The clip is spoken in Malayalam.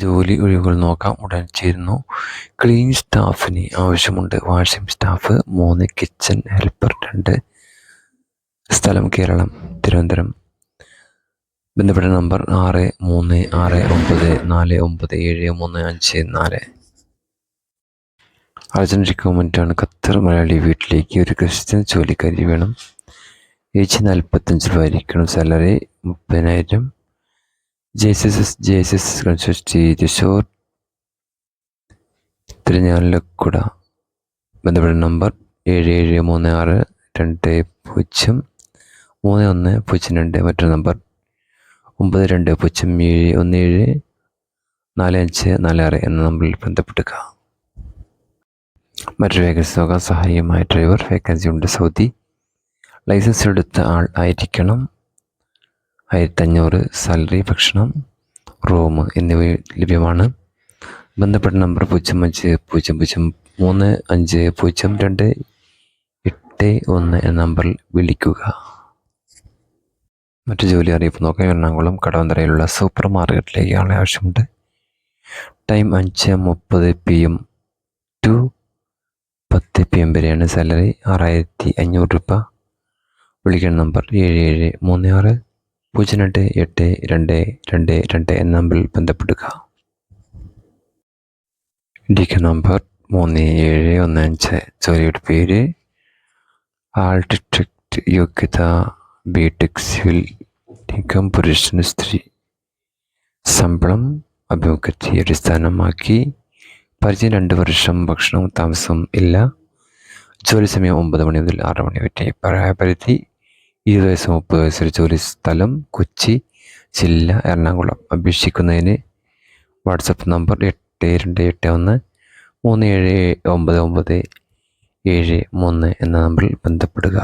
ജോലി ഒഴിവുകൾ നോക്കാം. ഉടൻ ചേരുന്നു. ക്ലീൻ സ്റ്റാഫിന് ആവശ്യമുണ്ട്. Washing staff 3, kitchen helper 2. സ്ഥലം കേരളം, തിരുവനന്തപുരം. ബന്ധപ്പെട്ട നമ്പർ 6369497354. അർജൻറ്റ് റിക്വയർമെൻറ്റാണ്. ഖത്തർ മലയാളി വീട്ടിലേക്ക് ഒരു ക്രിസ്ത്യൻ ജോലിക്കാരി വേണം. ഏജ് 45 ആയിരിക്കണം. സാലറി 30,000. JSS കൺസ്ട്രക്ഷൻ തൃശ്ശൂർ തിരുഞ്ഞാലക്കുട. ബന്ധപ്പെട്ട നമ്പർ 7736203102. മറ്റൊരു നമ്പർ 9207174546 എന്ന നമ്പറിൽ ബന്ധപ്പെടുക. മറ്റൊരു വേക്കൻസി നോക്കാം. സഹായിയുമായ ഡ്രൈവർ വേക്കൻസി ഉണ്ട്. സൗദി. ലൈസൻസ് എടുത്ത ആൾ ആയിരിക്കണം. 1500. സാലറി, ഭക്ഷണം, റൂം എന്നിവ ലഭ്യമാണ്. ബന്ധപ്പെട്ട നമ്പർ 0500350281 എന്ന നമ്പറിൽ വിളിക്കുക. മറ്റു ജോലി അറിയിപ്പ് നോക്കാം. എറണാകുളം കടവന്തറയിലുള്ള സൂപ്പർ മാർക്കറ്റിലേക്ക് ആളെ ആവശ്യമുണ്ട്. ടൈം 5:30 PM to 10 PM വരെയാണ്. സാലറി 6500 രൂപ. വിളിക്കുന്ന നമ്പർ 7736028222 എന്ന നമ്പറിൽ ബന്ധപ്പെടുക. DK number 3715. ജോലിയുടെ പേര് ആർക്കിടെക്ട്. യോഗ്യത BTech സിവിൽ. ലിംഗം പുരുഷൻ, സ്ത്രീ. ശമ്പളം അഭിമുഖത്തെ അടിസ്ഥാനമാക്കി. പരിചയം 2 വർഷം. ഭക്ഷണവും താമസവും ഇല്ല. ജോലി സമയം 9 മണി മുതൽ 6 മണി വരെ. പ്രായപരിധി 20 വയസ്സ് 30 വയസ്സ്. ജോലി സ്ഥലം കൊച്ചി ജില്ല, എറണാകുളം. അപേക്ഷിക്കുന്നതിന് വാട്സപ്പ് നമ്പർ 8281379973 എന്ന നമ്പറിൽ ബന്ധപ്പെടുക.